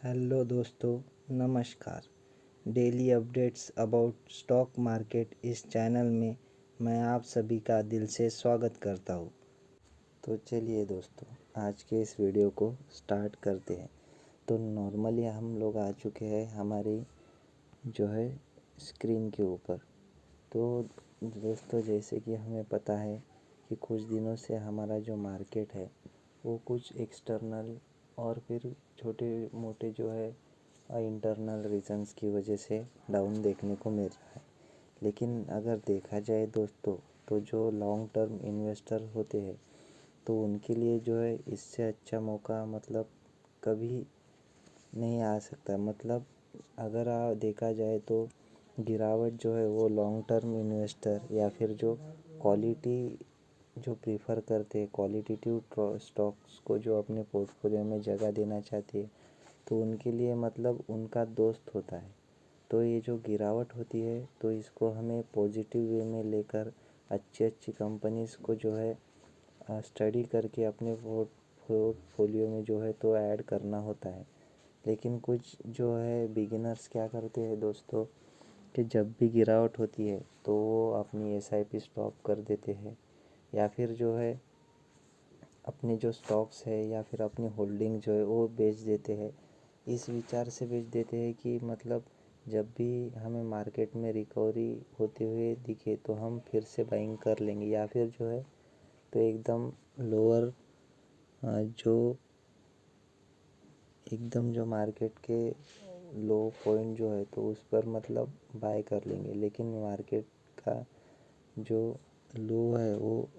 Hello दोस्तों, नमस्कार। Daily updates about stock market इस चैनल में मैं आप सभी का दिल से स्वागत करता हूँ। तो चलिए दोस्तों, आज के इस वीडियो को स्टार्ट करते हैं। तो नॉर्मली हम लोग आ चुके हैं हमारी स्क्रीन के ऊपर। तो दोस्तों, जैसे कि हमें पता है कि कुछ दिनों से हमारा जो मार्केट है वो कुछ एक्सटर्नल और फिर छोटे मोटे इंटरनल रीजंस की वजह से डाउन देखने को मिल रहा है। लेकिन अगर देखा जाए दोस्तों, तो जो लॉन्ग टर्म इन्वेस्टर होते हैं तो उनके लिए इससे अच्छा मौका कभी नहीं आ सकता। अगर देखा जाए तो गिरावट वो लॉन्ग टर्म इन्वेस्टर या फिर जो क्वालिटी प्रीफर करते हैं, क्वालिटेटिव स्टॉक्स को जो अपने पोर्टफोलियो में जगह देना चाहते हैं, तो उनके लिए उनका दोस्त होता है। तो ये जो गिरावट होती है तो इसको हमें पॉजिटिव वे में लेकर अच्छी अच्छी कंपनीज़ को स्टडी करके अपने पोर्टफोलियो में तो ऐड करना होता है। लेकिन कुछ बिगिनर्स क्या करते हैं दोस्तों, कि जब भी गिरावट होती है तो वो अपनी एसआईपी स्टॉप कर देते हैं, या फिर अपने जो स्टॉक्स है या फिर अपनी होल्डिंग वो बेच देते हैं। इस विचार से बेच देते हैं कि जब भी हमें मार्केट में रिकवरी होते हुए दिखे तो हम फिर से बाइंग कर लेंगे, या फिर तो एकदम लोअर जो एकदम जो मार्केट के लो पॉइंट तो उस पर बाय कर लेंगे। लेकिन मार्केट का जो लो है वो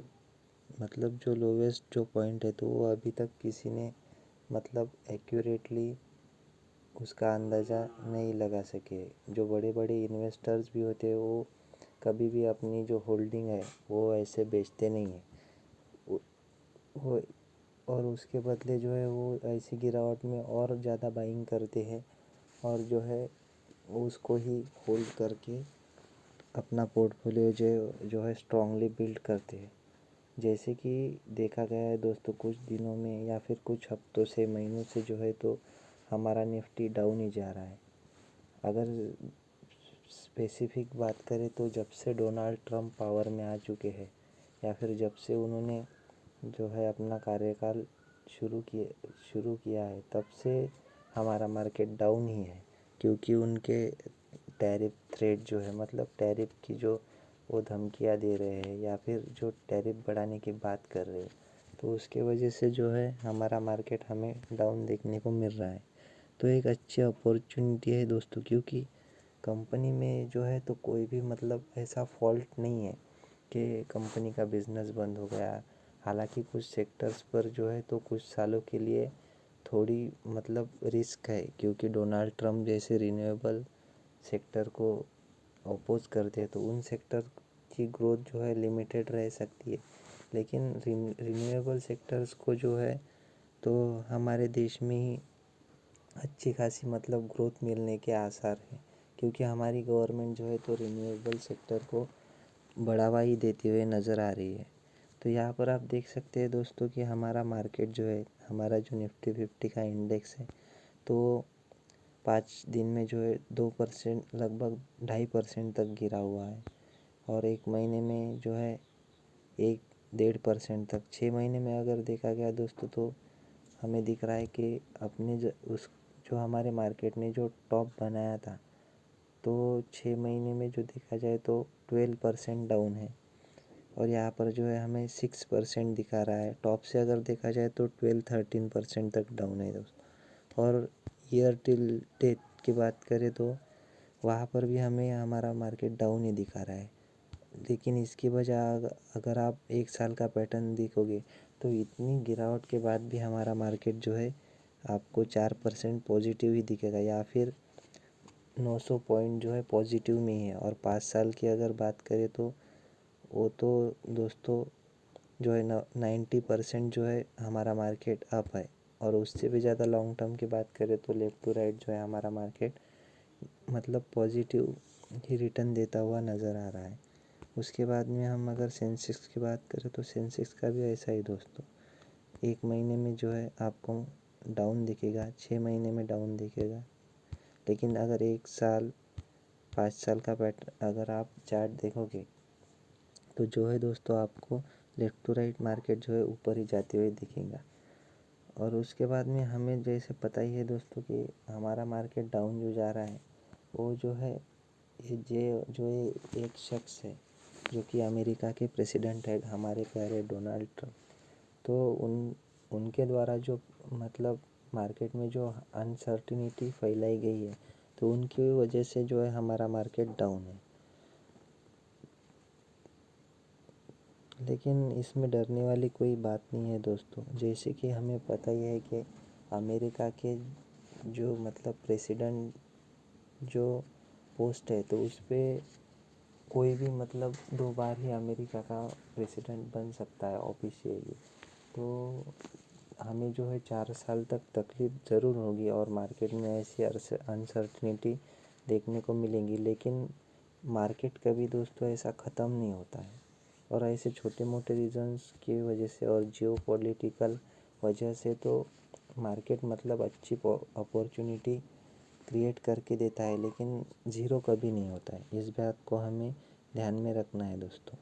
जो लोवेस्ट जो पॉइंट है तो वो अभी तक किसी ने एक्यूरेटली उसका अंदाज़ा नहीं लगा सके। जो बड़े बड़े इन्वेस्टर्स भी होते हैं वो कभी भी अपनी जो होल्डिंग है वो ऐसे बेचते नहीं है। वो और उसके बदले वो ऐसी गिरावट में और ज़्यादा बाइंग करते हैं और उसको ही होल्ड करके अपना पोर्टफोलियो स्ट्रांगली बिल्ड करते हैं। जैसे कि देखा गया है दोस्तों, कुछ दिनों में या फिर कुछ हफ्तों से महीनों से तो हमारा निफ्टी डाउन ही जा रहा है। अगर स्पेसिफिक बात करें तो जब से डोनाल्ड ट्रम्प पावर में आ चुके हैं, या फिर जब से उन्होंने अपना कार्यकाल शुरू किया है, तब से हमारा मार्केट डाउन ही है। क्योंकि उनके टैरिफ थ्रेट टैरिफ की वो धमकियाँ दे रहे हैं या फिर जो टैरिफ बढ़ाने की बात कर रहे हैं, तो उसके वजह से हमारा मार्केट हमें डाउन देखने को मिल रहा है। तो एक अच्छी अपॉर्चुनिटी है दोस्तों, क्योंकि कंपनी में तो कोई भी ऐसा फॉल्ट नहीं है कि कंपनी का बिजनेस बंद हो गया। हालांकि कुछ सेक्टर्स पर तो कुछ सालों के लिए थोड़ी रिस्क है, क्योंकि डोनाल्ड ट्रम्प जैसे रिन्यूएबल सेक्टर को अपोज करते हैं तो उन सेक्टर की ग्रोथ लिमिटेड रह सकती है। लेकिन रिन्यूएबल सेक्टर्स को तो हमारे देश में ही अच्छी खासी ग्रोथ मिलने के आसार हैं, क्योंकि हमारी गवर्नमेंट तो रिन्यूएबल सेक्टर को बढ़ावा ही देते हुए नज़र आ रही है। तो यहाँ पर आप देख सकते हैं दोस्तों कि हमारा मार्केट हमारा जो निफ्टी 50 का इंडेक्स है तो 5 दिन में 2% लगभग 2.5% तक गिरा हुआ है, और एक महीने में 1-1.5% तक। 6 महीने में अगर देखा गया दोस्तों तो हमें दिख रहा है कि अपने जो हमारे मार्केट ने जो टॉप बनाया था, तो 6 महीने में देखा जाए तो 12% डाउन है, और यहाँ पर हमें 6% दिखा रहा है। टॉप से अगर देखा जाए तो 12-13% तक डाउन है दोस्तों। और ईयर टिल डेट की बात करें तो वहाँ पर भी हमें हमारा मार्केट डाउन ही दिखा रहा है। लेकिन इसकी वजह अगर आप 1 साल का पैटर्न देखोगे तो इतनी गिरावट के बाद भी हमारा मार्केट आपको 4% पॉजिटिव ही दिखेगा, या फिर 900 पॉइंट पॉजिटिव में ही है। और 5 साल की अगर बात करें तो वो तो दोस्तों 90% हमारा मार्केट अप है। और उससे भी ज़्यादा लॉन्ग टर्म की बात करें तो लेफ़्ट टू राइट हमारा मार्केट पॉजिटिव ही रिटर्न देता हुआ नज़र आ रहा है। उसके बाद में हम अगर सेंसेक्स की बात करें तो सेंसेक्स का भी ऐसा ही दोस्तों, एक महीने में आपको डाउन दिखेगा, 6 महीने में डाउन दिखेगा। लेकिन अगर 1 साल 5 साल का पैटर्न अगर आप चार्ट देखोगे तो जो है दोस्तों आपको लेफ़्ट टू राइट मार्केट जो है ऊपर ही जाते हुए दिखेगा। और उसके बाद में हमें जैसे पता ही है दोस्तों कि हमारा मार्केट डाउन जो जा रहा है वो जो है ये एक शख्स है जो कि अमेरिका के प्रेसिडेंट है, हमारे प्यारे डोनाल्ड ट्रम्प। तो उनके द्वारा जो मतलब मार्केट में जो अनसर्टिनिटी फैलाई गई है तो उनकी वजह से जो है हमारा मार्केट डाउन है। लेकिन इसमें डरने वाली कोई बात नहीं है दोस्तों। जैसे कि हमें पता ही है कि अमेरिका के जो मतलब प्रेसिडेंट जो पोस्ट है तो उस पर कोई भी मतलब 2 बार ही अमेरिका का प्रेसिडेंट बन सकता है ऑफिशियली। तो हमें जो है 4 साल तक तकलीफ ज़रूर होगी और मार्केट में ऐसी अनसर्टिनिटी देखने को मिलेंगी। लेकिन मार्केट कभी दोस्तों ऐसा ख़त्म नहीं होता है। और ऐसे छोटे मोटे रीजंस की वजह से और जियो पॉलिटिकल वजह से तो मार्केट मतलब अच्छी अपॉर्चुनिटी क्रिएट करके देता है, लेकिन ज़ीरो कभी नहीं होता है। इस बात को हमें ध्यान में रखना है दोस्तों।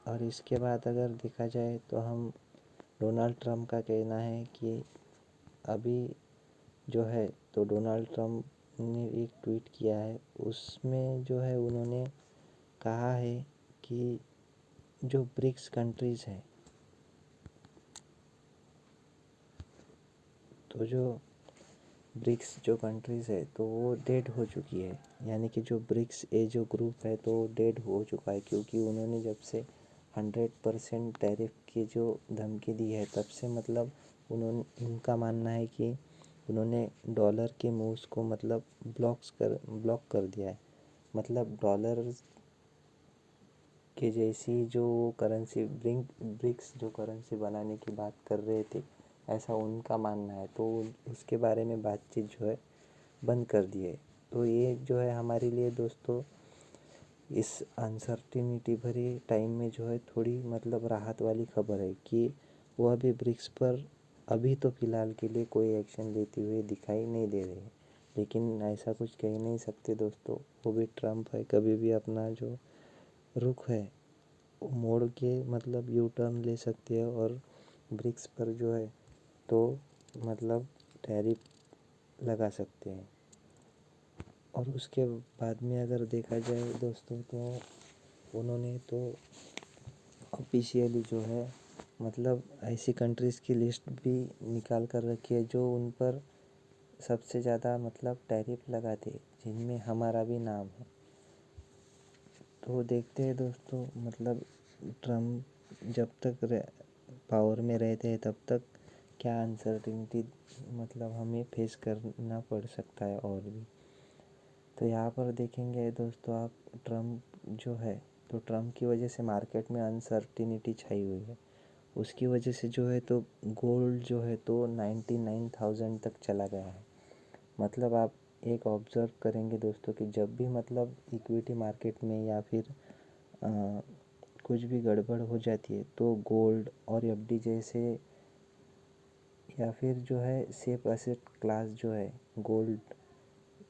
और इसके बाद अगर देखा जाए तो हम डोनाल्ड ट्रम्प का कहना है कि अभी जो है तो डोनाल्ड ट्रम्प ने एक ट्वीट किया है, उसमें जो है उन्होंने कहा है कि जो ब्रिक्स कंट्रीज़ हैं तो जो ब्रिक्स जो कंट्रीज़ है तो वो डेड हो चुकी है। यानी कि जो ब्रिक्स जो ग्रुप है तो डेड हो चुका है, क्योंकि उन्होंने जब से 100% टैरिफ की जो धमकी दी है तब से मतलब उनका मानना है कि उन्होंने डॉलर के मूव्स को मतलब ब्लॉक कर दिया है। मतलब डॉलर के जैसी जो करेंसी ब्रिक्स जो करेंसी बनाने की बात कर रहे थे, ऐसा उनका मानना है। तो उसके बारे में बातचीत जो है बंद कर दी है। तो ये जो है हमारे लिए दोस्तों इस अनसर्टिनिटी भरी टाइम में जो है थोड़ी मतलब राहत वाली खबर है कि वो अभी ब्रिक्स पर अभी तो फ़िलहाल के लिए कोई एक्शन लेते हुए दिखाई नहीं दे रहे हैं। लेकिन ऐसा कुछ कह नहीं सकते दोस्तों, वो भी ट्रम्प है, कभी भी अपना जो रुख है वो मोड़ के मतलब यू टर्न ले सकते हैं और ब्रिक्स पर जो है तो मतलब टैरिफ लगा सकते हैं। और उसके बाद में अगर देखा जाए दोस्तों तो उन्होंने तो ऑफिशियली जो है मतलब ऐसी कंट्रीज़ की लिस्ट भी निकाल कर रखी है जो उन पर सबसे ज़्यादा मतलब टैरिफ लगाते, जिनमें हमारा भी नाम है। तो देखते हैं दोस्तों मतलब ट्रम्प जब तक पावर में रहते हैं तब तक क्या अनसर्टिनिटी मतलब हमें फेस करना पड़ सकता है। और भी तो यहाँ पर देखेंगे दोस्तों आप, ट्रम्प जो है तो ट्रम्प की वजह से मार्केट में अनसर्टिनिटी छाई हुई है। उसकी वजह से जो है तो गोल्ड जो है तो 99,000 तक चला गया है। मतलब आप एक ऑब्ज़र्व करेंगे दोस्तों कि जब भी मतलब इक्विटी मार्केट में या फिर कुछ भी गड़बड़ हो जाती है तो गोल्ड और एफडी जैसे या फिर जो है सेफ एसेट क्लास जो है, गोल्ड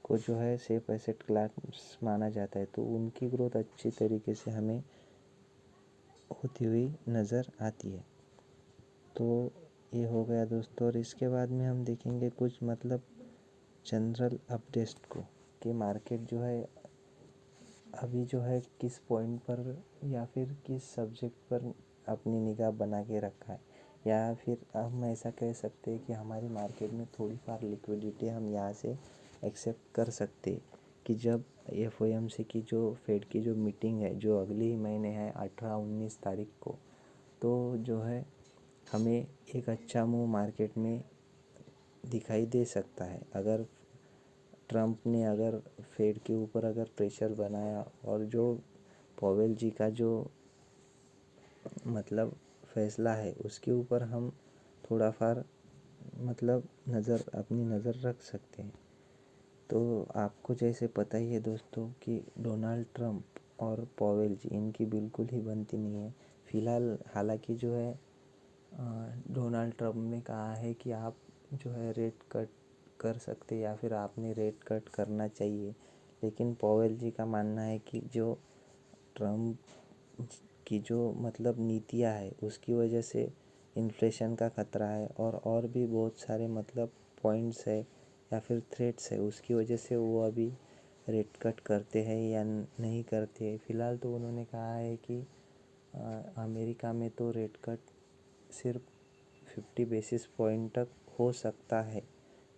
को जो है सेफ एसेट क्लास माना जाता है, तो उनकी ग्रोथ अच्छी तरीके से हमें होती हुई नज़र आती है। तो ये हो गया दोस्तों। और इसके बाद में हम देखेंगे कुछ मतलब जनरल अपडेट को कि मार्केट जो है अभी जो है किस पॉइंट पर या फिर किस सब्जेक्ट पर अपनी निगाह बना के रखा है, या फिर हम ऐसा कह सकते हैं कि हमारी मार्केट में थोड़ी फार लिक्विडिटी हम यहाँ से एक्सेप्ट कर सकते कि जब FOMC की जो फेड की जो मीटिंग है जो अगले ही महीने है 18-19 तारीख को, तो जो है हमें एक अच्छा मूव मार्केट में दिखाई दे सकता है। अगर ट्रम्प ने अगर फेड के ऊपर अगर प्रेशर बनाया और जो पॉवेल जी का जो मतलब फैसला है उसके ऊपर हम थोड़ा फार मतलब अपनी नज़र रख सकते हैं। तो आपको जैसे पता ही है दोस्तों कि डोनाल्ड ट्रम्प और पॉवेल जी इनकी बिल्कुल ही बनती नहीं है फ़िलहाल। हालांकि जो है डोनाल्ड ट्रम्प ने कहा है कि आप जो है रेट कट कर सकते या फिर आपने रेट कट करना चाहिए। लेकिन पॉवेल जी का मानना है कि जो ट्रम्प की जो मतलब नीतियाँ है उसकी वजह से इन्फ्लेशन का खतरा है और भी बहुत सारे मतलब पॉइंट्स है या फिर थ्रेट्स है, उसकी वजह से वो अभी रेट कट करते हैं या नहीं करते हैं। फ़िलहाल तो उन्होंने कहा है कि अमेरिका में तो रेट कट सिर्फ 50 बेसिस पॉइंट तक हो सकता है,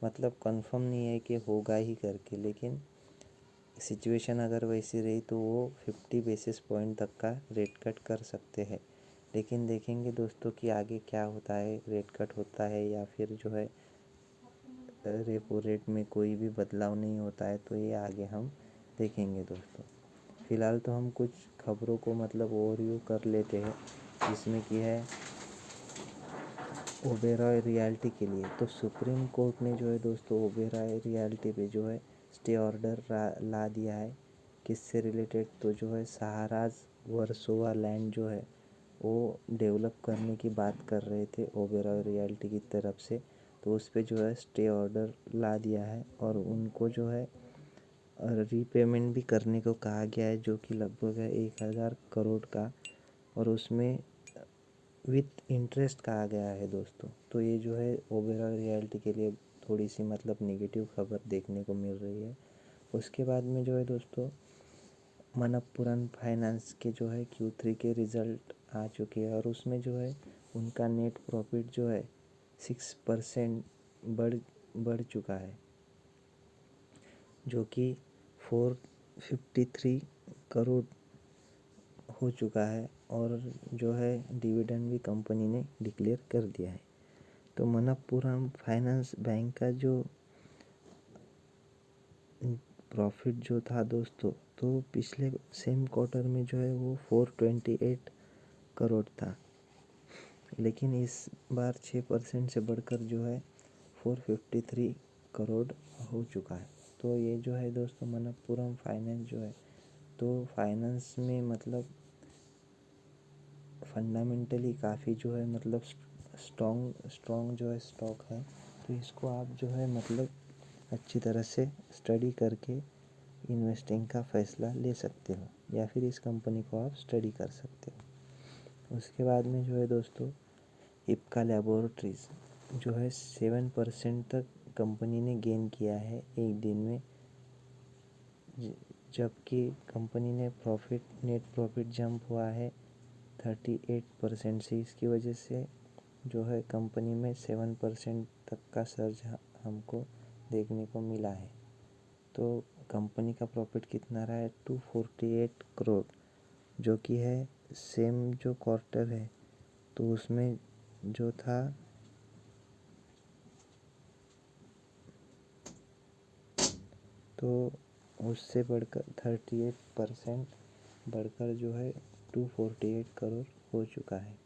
मतलब कंफर्म नहीं है कि होगा ही करके, लेकिन सिचुएशन अगर वैसी रही तो वो 50 बेसिस पॉइंट तक का रेट कट कर सकते हैं। लेकिन देखेंगे दोस्तों कि आगे क्या होता है, रेट कट होता है या फिर जो है रेपो रेट में कोई भी बदलाव नहीं होता है, तो ये आगे हम देखेंगे दोस्तों। फ़िलहाल तो हम कुछ खबरों को मतलब ओवरव्यू कर लेते हैं, जिसमें कि है ओबेरॉय रियल्टी के लिए। तो सुप्रीम कोर्ट ने जो है दोस्तों ओबेरॉय रियल्टी पे जो है स्टे ऑर्डर ला दिया है। किससे रिलेटेड? तो जो है सहाराज वर्सोवा लैंड जो है वो डेवलप करने की बात कर रहे थे ओबेरॉय रियल्टी की तरफ से, तो उस पे जो है स्टे ऑर्डर ला दिया है और उनको जो है रीपेमेंट भी करने को कहा गया है, जो कि लगभग है 1000 करोड़ का, और उसमें विथ इंटरेस्ट कहा गया है दोस्तों। तो ये जो है ओबेरॉय रियल्टी के लिए थोड़ी सी मतलब नेगेटिव खबर देखने को मिल रही है। उसके बाद में जो है दोस्तों मनप्पुरम फाइनेंस के जो है Q3 के रिज़ल्ट आ चुके हैं और उसमें जो है उनका नेट प्रॉफिट जो है 6% बढ़ चुका है, जो कि 453 करोड़ हो चुका है, और जो है डिविडेंड भी कंपनी ने डिक्लेयर कर दिया है। तो मनप्पुरम फाइनेंस बैंक का जो प्रॉफिट जो था दोस्तों, तो पिछले सेम क्वार्टर में जो है वो 428 करोड़ था, लेकिन इस बार 6% से बढ़कर जो है 453 करोड़ हो चुका है। तो ये जो है दोस्तों मनप्पुरम फाइनेंस जो है, तो फाइनेंस में मतलब फंडामेंटली काफ़ी जो है मतलब स्ट्रॉन्ग जो है स्टॉक है। तो इसको आप जो है मतलब अच्छी तरह से स्टडी करके इन्वेस्टिंग का फ़ैसला ले सकते हो, या फिर इस कंपनी को आप स्टडी कर सकते हो। उसके बाद में जो है दोस्तों इप्का लैबोरेटरीज़ जो है 7% तक कंपनी ने गेन किया है एक दिन में, जबकि कंपनी ने नेट प्रॉफिट जंप हुआ है 38% से। इसकी वजह से जो है कंपनी में 7% तक का सर्ज हमको देखने को मिला है। तो कंपनी का प्रॉफिट कितना रहा है? 248 करोड़, जो कि है सेम जो क्वार्टर है तो उसमें जो था तो उससे बढ़कर 38% बढ़कर जो है 248 करोड़ हो चुका है।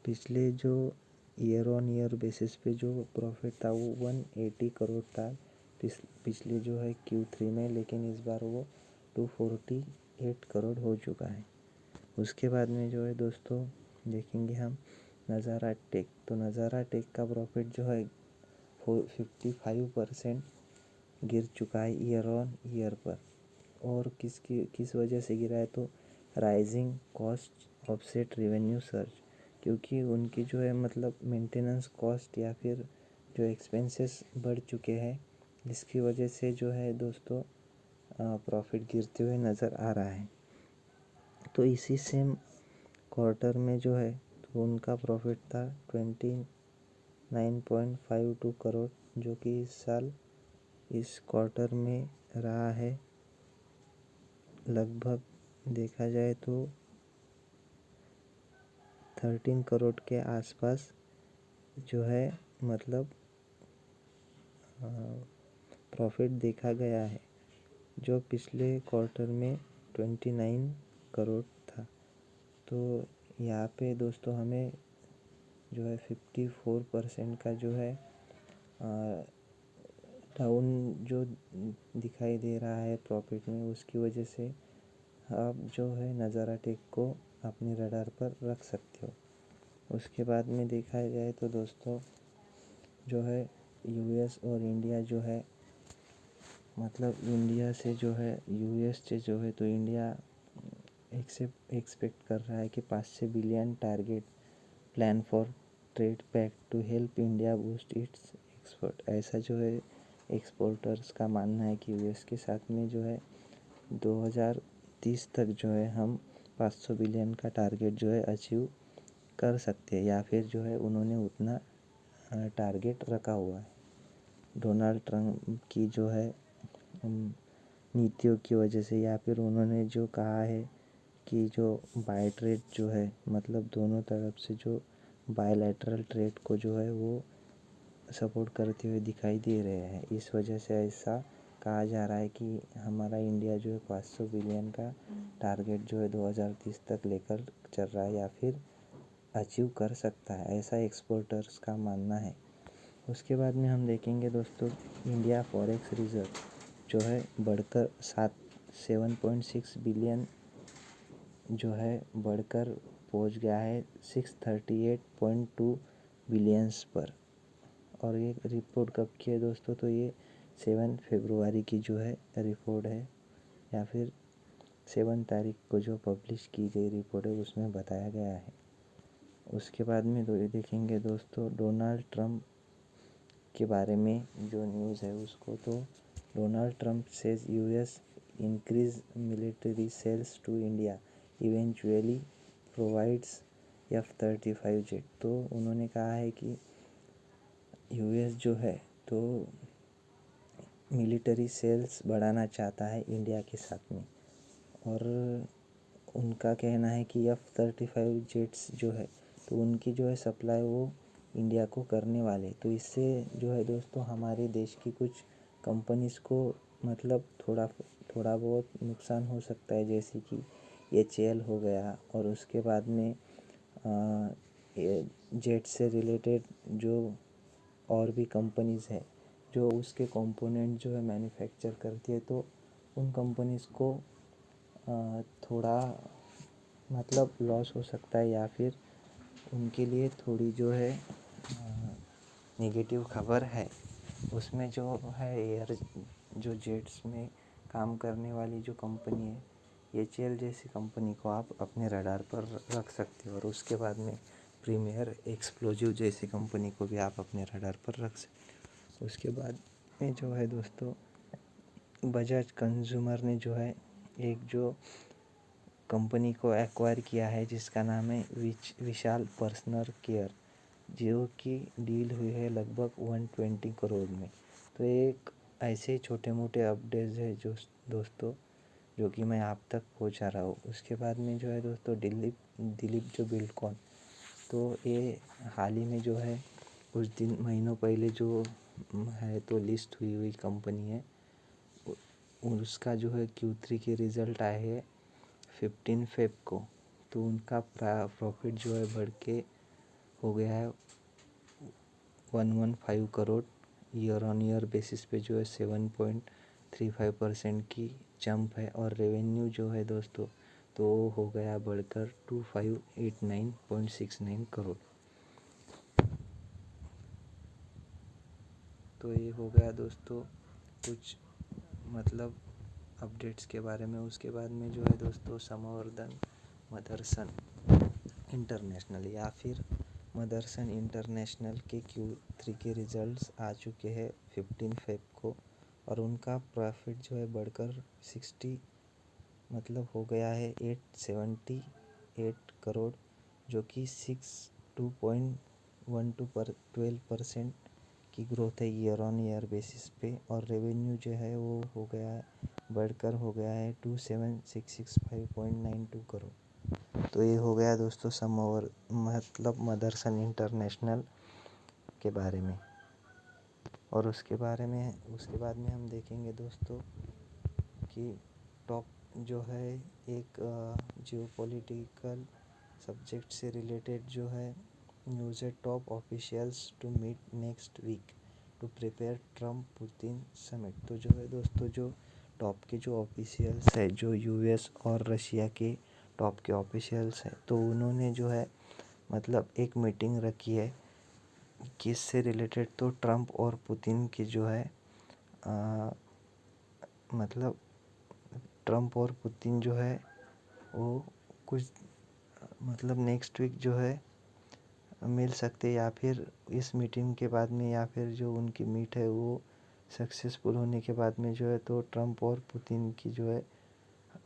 पिछले जो ईयर ऑन ईयर बेसिस पे जो प्रॉफिट था वो 180 करोड़ था पिछले जो है Q3 में, लेकिन इस बार वो 248 करोड़ हो चुका है। उसके बाद में जो है दोस्तों देखेंगे हम नज़ारा टेक। तो नज़ारा टेक का प्रॉफिट जो है 55% गिर चुका है ईयर ऑन ईयर पर। और किस वजह से गिरा है? तो rising cost offset revenue search, क्योंकि उनकी जो है मतलब मेंटेनेंस कॉस्ट या फिर जो एक्सपेंसेस बढ़ चुके हैं, जिसकी वजह से जो है दोस्तों प्रॉफिट गिरते हुए नज़र आ रहा है। तो इसी सेम क्वार्टर में जो है तो उनका प्रॉफिट था 29.52 करोड़, जो कि इस साल इस क्वार्टर में रहा है लगभग देखा जाए तो 13 करोड़ के आसपास जो है मतलब प्रॉफिट देखा गया है, जो पिछले क्वार्टर में 29 करोड़ था। तो यहाँ पे दोस्तों हमें जो है 54% का जो है डाउन जो दिखाई दे रहा है प्रॉफिट में, उसकी वजह से आप जो है नज़ारा टेक को अपने रडार पर रख सकते हो। उसके बाद में देखा जाए तो दोस्तों जो है यूएस और इंडिया जो है, मतलब इंडिया से जो है यूएस से जो है, तो इंडिया एक्सपेक्ट कर रहा है कि 500 billion target plan for trade pact to help India boost its export. ऐसा जो है एक्सपोर्टर्स का मानना है कि यूएस के साथ में जो है 2030 तक जो है हम 500 बिलियन का टारगेट जो है अचीव कर सकते हैं, या फिर जो है उन्होंने उतना टारगेट रखा हुआ है। डोनाल्ड ट्रंप की जो है नीतियों की वजह से, या फिर उन्होंने जो कहा है कि जो बाय ट्रेड जो है, मतलब दोनों तरफ से जो बायलैटरल ट्रेड को जो है वो सपोर्ट करते हुए दिखाई दे रहे हैं। इस वजह से ऐसा कहा जा रहा है कि हमारा इंडिया जो है 500 बिलियन का टारगेट जो है 2030 तक लेकर चल रहा है, या फिर अचीव कर सकता है, ऐसा एक्सपोर्टर्स का मानना है। उसके बाद में हम देखेंगे दोस्तों, इंडिया फॉरेक्स रिजर्व जो है बढ़कर 7.6 बिलियन जो है बढ़कर पहुंच गया है 638.2 बिलियंस पर। और ये रिपोर्ट कब की है दोस्तों, तो ये 7 फरवरी की जो है रिपोर्ट है, या फिर 7 तारीख को जो पब्लिश की गई रिपोर्ट है उसमें बताया गया है। उसके बाद में तो ये देखेंगे दोस्तों डोनाल्ड ट्रंप के बारे में जो न्यूज़ है उसको, तो Donald Trump says US increase military sales to India eventually provides F-35 jet. तो उन्होंने कहा है कि यूएस जो है तो मिलिट्री सेल्स बढ़ाना चाहता है इंडिया के साथ में, और उनका कहना है कि F-35 जेट्स जो है तो उनकी जो है सप्लाई वो इंडिया को करने वाले। तो इससे जो है दोस्तों हमारे देश की कुछ कंपनीज़ को मतलब थोड़ा बहुत नुकसान हो सकता है, जैसे कि HAL हो गया, और उसके बाद में जेट से रिलेटेड जो और भी कंपनीज़ है जो उसके कंपोनेंट जो है मैन्युफैक्चर करती है, तो उन कंपनीज़ को थोड़ा मतलब लॉस हो सकता है, या फिर उनके लिए थोड़ी जो है नेगेटिव खबर है। उसमें जो है एयर जो जेट्स में काम करने वाली जो कंपनी है HAL जैसी कंपनी को आप अपने रडार पर रख सकते हो, और उसके बाद में प्रीमियर एक्सप्लोजिव जैसी कंपनी को भी आप अपने रडार पर रख सकते हो। उसके बाद में जो है दोस्तों बजाज कंज्यूमर ने जो है एक जो कंपनी को एक्वायर किया है जिसका नाम है विशाल पर्सनल केयर, जो कि डील हुई है लगभग 120 करोड़ में। तो एक ऐसे छोटे मोटे अपडेट्स है जो दोस्तों जो कि मैं आप तक पहुंचा रहा हूँ। उसके बाद में जो है दोस्तों दिलीप जो बिल्डकॉन, तो ये हाल ही में जो है कुछ महीनों पहले जो है तो लिस्ट हुई कंपनी है, उसका जो है Q3 के रिज़ल्ट आए हैं 15 फेब को। तो उनका प्रॉफिट जो है बढ़ के हो गया है 115 crore, year on year basis पे जो है 7.35% की जंप है, और रेवेन्यू जो है दोस्तों तो हो गया बढ़कर 2589.69 करोड़। तो ये हो गया दोस्तों कुछ मतलब अपडेट्स के बारे में। उसके बाद में जो है दोस्तों समवर्धन मदरसन इंटरनेशनल या फिर मदरसन इंटरनेशनल के Q3 के रिजल्ट्स आ चुके हैं 15 फेब को, और उनका प्रॉफिट जो है बढ़कर 60 मतलब हो गया है 878 करोड़, जो कि 12% की ग्रोथ है ईयर ऑन ईयर बेसिस पे, और रेवेन्यू जो है वो हो गया है बढ़कर हो गया है 27,665.92 करोड़। तो ये हो गया दोस्तों मतलब मदरसन इंटरनेशनल के बारे में। और उसके बाद में हम देखेंगे दोस्तों कि टॉप जो है एक जियोपॉलिटिकल सब्जेक्ट से रिलेटेड जो है न्यूज़ है, top officials to meet next week to prepare Trump Putin summit. तो जो है दोस्तों जो टॉप के जो ऑफिशियल्स है जो यूएस और रशिया के टॉप के ऑफिशियल्स हैं, तो उन्होंने जो है मतलब एक मीटिंग रखी है किससे रिलेटेड, तो ट्रम्प और पुतिन की जो है मतलब ट्रम्प और पुतिन जो है वो कुछ मतलब नेक्स्ट वीक जो है मिल सकते, या फिर इस मीटिंग के बाद में, या फिर जो उनकी मीट है वो सक्सेसफुल होने के बाद में जो है तो ट्रम्प और पुतिन की जो है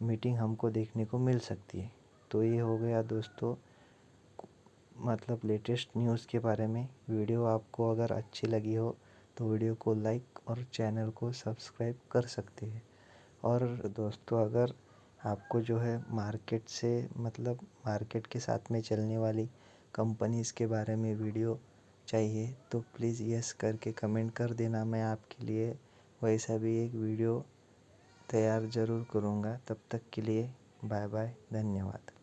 मीटिंग हमको देखने को मिल सकती है। तो ये हो गया दोस्तों मतलब लेटेस्ट न्यूज़ के बारे में। वीडियो आपको अगर अच्छी लगी हो तो वीडियो को लाइक और चैनल को सब्सक्राइब कर सकते हैं। और दोस्तों अगर आपको जो है मार्केट से मतलब मार्केट के साथ में चलने वाली कंपनीज़ के बारे में वीडियो चाहिए तो प्लीज़ यस करके कमेंट कर देना। मैं आपके लिए वैसा भी एक वीडियो तैयार ज़रूर करूँगा। तब तक के लिए बाय बाय, धन्यवाद।